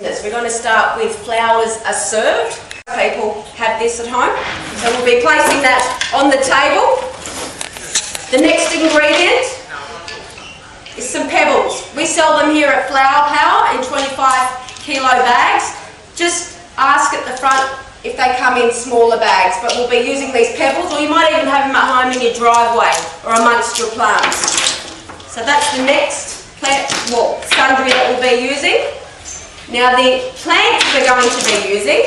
We're going to start with flowers are served. People have this at home. So we'll be placing that on the table. The next ingredient is some pebbles. We sell them here at Flower Power in 25 kilo bags. Just ask at the front if they come in smaller bags, but we'll be using these pebbles, or you might even have them at home in your driveway or amongst your plants. So that's the next plant, sundry that we'll be using. Now the plants we're going to be using,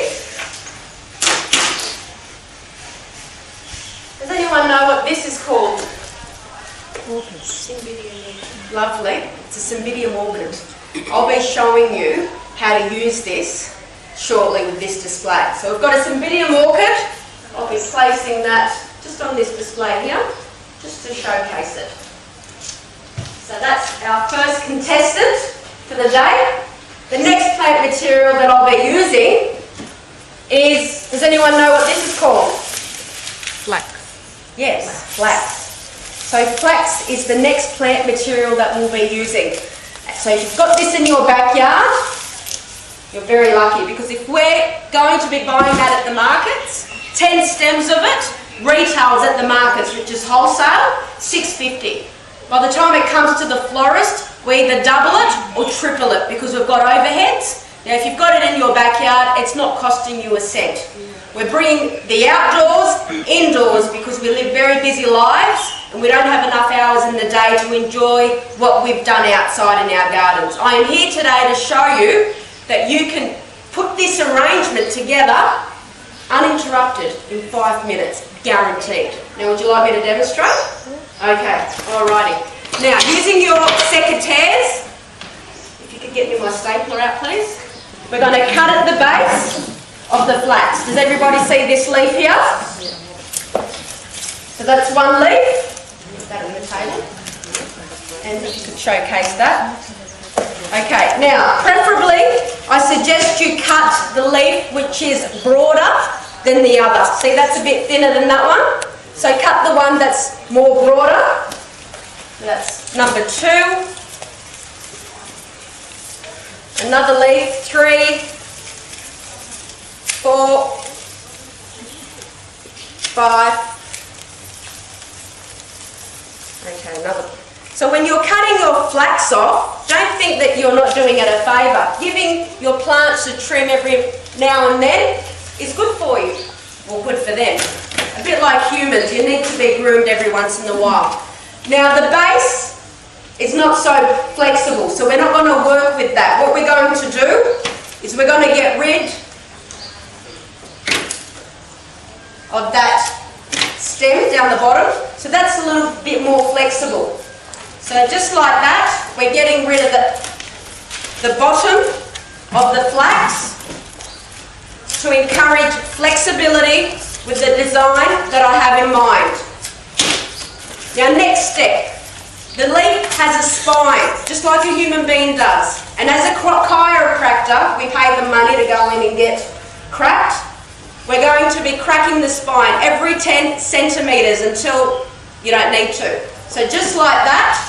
does anyone know what this is called? Lovely, it's a Cymbidium orchid. I'll be showing you how to use this shortly with this display. So we've got a Cymbidium orchid. I'll be placing that just on this display here, just to showcase it. So that's our first contestant for the day. The next plant material that I'll be using is, does anyone know what this is called? Flax. Yes, flax. So flax is the next plant material that we'll be using. So if you've got this in your backyard, you're very lucky, because if we're going to be buying that at the markets, 10 stems of it retails at the markets, which is wholesale, $6.50. By the time it comes to the florist, we either double it or triple it, because we've got overheads. Now if you've got it in your backyard, it's not costing you a cent. We're bringing the outdoors indoors because we live very busy lives and we don't have enough hours in the day to enjoy what we've done outside in our gardens. I am here today to show you that you can put this arrangement together uninterrupted in 5 minutes, guaranteed. Now would you like me to demonstrate? Okay, alrighty. Now using your secateurs, if you could get me my stapler out please, we're going to cut at the base of the flax. Does everybody see this leaf here? So that's one leaf. Put that on the table. And if you could showcase that. Okay, now preferably I suggest you cut the leaf which is broader than the other. See, that's a bit thinner than that one. So cut the one that's more broader. That's number 2. Another leaf, 3, 4, 5. Okay, another. So when you're cutting your flax off, don't think that you're not doing it a favour. Giving your plants a trim every now and then is good for you, or good for them. A bit like humans, you need to be groomed every once in a while. Now the base is not so flexible, so we're not going to work with that. What we're going to do is we're going to get rid of that stem down the bottom, so that's a little bit more flexible. So just like that, we're getting rid of the bottom of the flax to encourage flexibility with the design that I have in mind. Now next step, the leaf has a spine, just like a human being does. And as a chiropractor, we pay them money to go in and get cracked. We're going to be cracking the spine every 10 centimetres until you don't need to. So just like that,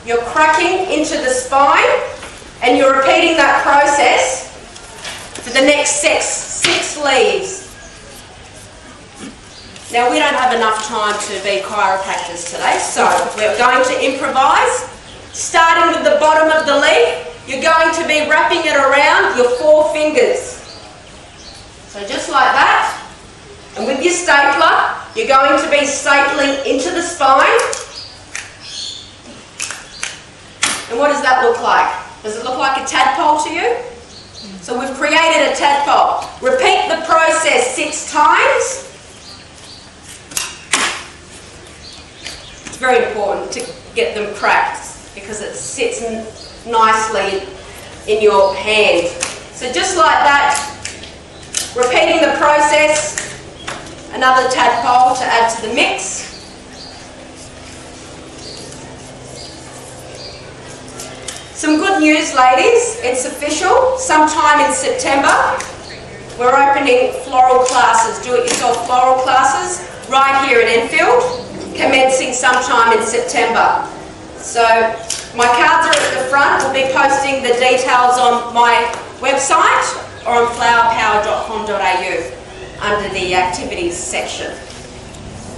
you're cracking into the spine and you're repeating that process for the next six leaves. Now we don't have enough time to be chiropractors today, so we're going to improvise. Starting with the bottom of the leaf, you're going to be wrapping it around your 4 fingers. So just like that. And with your stapler, you're going to be stapling into the spine. And what does that look like? Does it look like a tadpole to you? So we've created a tadpole. Repeat the process 6 times. It's very important to get them cracked because it sits nicely in your hand. So just like that, repeating the process, another tadpole to add to the mix. Some good news, ladies, it's official. Sometime in September, we're opening floral classes, do-it-yourself floral classes, right here at Enfield, commencing sometime in September. So my cards are at the front. We'll be posting the details on my website or on flowerpower.com.au under the activities section.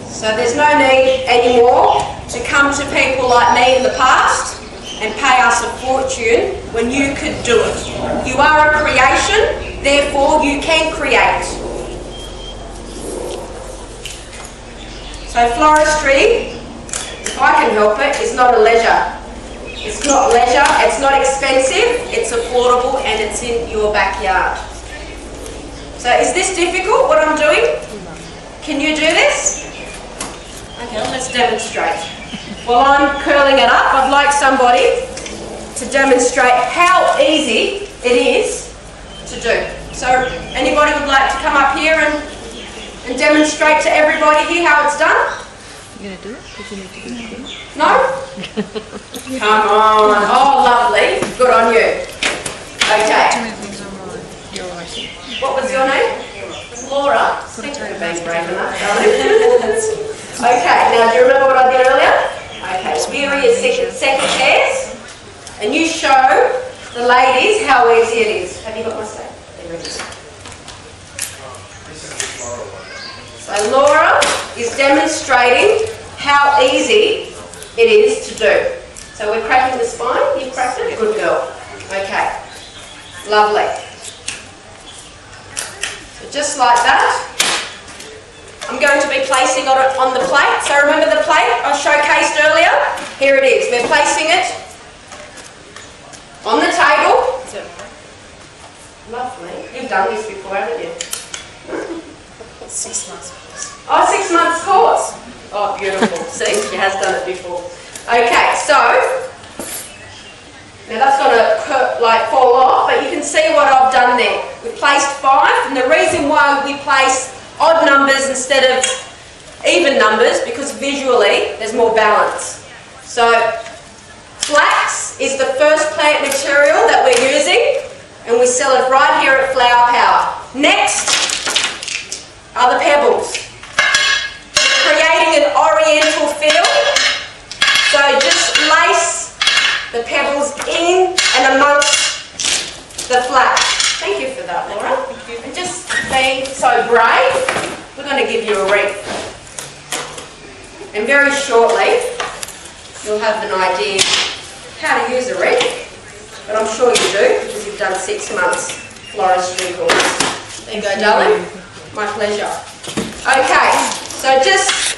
So there's no need anymore to come to people like me in the past and pay us a fortune when you could do it. You are a creation, therefore you can create. So floristry, if I can help it, is not a leisure. It's not leisure, it's not expensive, it's affordable and it's in your backyard. So is this difficult, what I'm doing? Can you do this? Okay, let's demonstrate. While I'm curling it up, I'd like somebody to demonstrate how easy it is to do. So anybody would like to come up here and demonstrate to everybody here how it's done? You're going to do it? Because you need to do it. No? Come on. Oh, lovely. Good on you. Okay. What was your name? Laura. Thank you for being brave enough, darling. Okay, now do you remember what I did earlier? Okay, here are your second pairs. And you show the ladies how easy it is. Have you got my stack? There it is. So Laura is demonstrating how easy it is to do. So we're cracking the spine. You've cracked it? Good girl. Okay. Lovely. So just like that. I'm going to be placing it on the plate. So remember the plate I showcased earlier? Here it is. We're placing it on the table. Lovely. You've done this before, haven't you? 6 months. Oh, 6 months course. Oh, beautiful. See, she has done it before. Okay, so now that's going to fall off, but you can see what I've done there. We placed 5, and the reason why we place odd numbers instead of even numbers, because visually there's more balance. So flax is the first plant material that we're using, and we sell it right here at Flower Power. Next are the pebbles. Creating an oriental feel, so just lace the pebbles in and amongst the flax. Thank you for that, Laura. And just being so brave, we're going to give you a wreath. And very shortly, you'll have an idea how to use a wreath, but I'm sure you do because you've done 6 months floristry course. There you go, darling. My pleasure. Okay, so just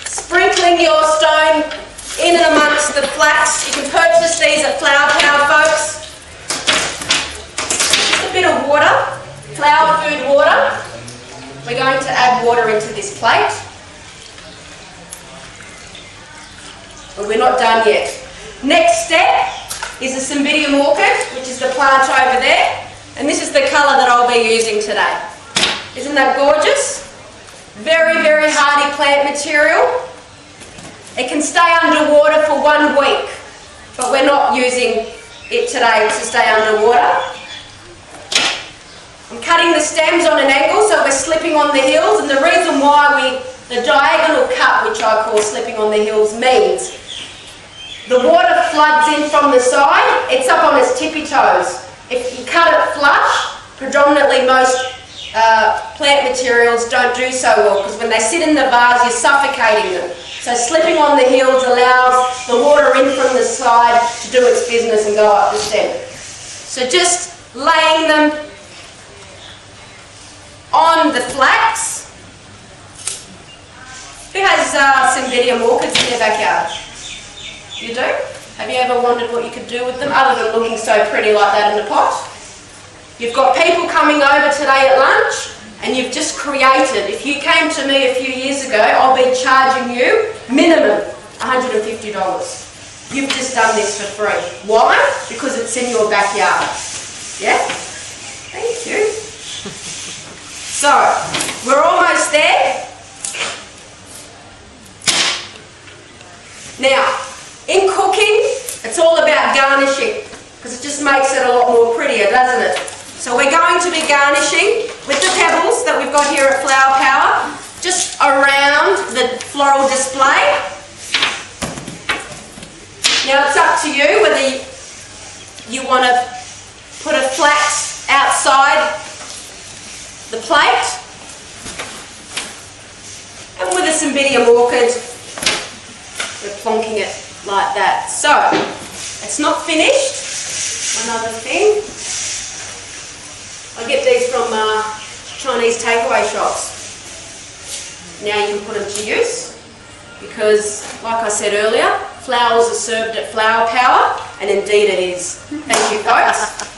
sprinkling your stone in and amongst the flax. You can purchase these at Flower Power, folks. Just a bit of water, flower food water. We're going to add water into this plate. But we're not done yet. Next step is the Cymbidium orchid, which is the plant over there. And this is the colour that I'll be using today. Isn't that gorgeous? Very, very hardy plant material. It can stay underwater for 1 week, but we're not using it today to stay underwater. I'm cutting the stems on an angle, so we're slipping on the hills, and the reason why the diagonal cut, which I call slipping on the hills, means the water floods in from the side, it's up on its tippy toes. If you cut it flush, predominantly most plant materials don't do so well, because when they sit in the vase you're suffocating them. So slipping on the hills allows the water in from the side to do its business and go up the stem. So just laying them on the flax. Who has Cymbidium orchids in their backyard? You do? Have you ever wondered what you could do with them other than looking so pretty like that in the pot? You've got people coming over today at lunch and you've just created. If you came to me a few years ago, I'll be charging you minimum $150. You've just done this for free. Why? Because it's in your backyard. Yeah? Thank you. So, we're almost there. Now, in cooking, it's all about garnishing, because it just makes it a lot more prettier, doesn't it? So we're going to be garnishing with the pebbles that we've got here at Flower Power, just around the floral display. Now it's up to you whether you want to nice and bitty and orchid. We're plonking it like that. So, it's not finished. Another thing. I get these from Chinese takeaway shops. Now you can put them to use because, like I said earlier, flowers are served at Flower Power, and indeed it is. Thank you, folks.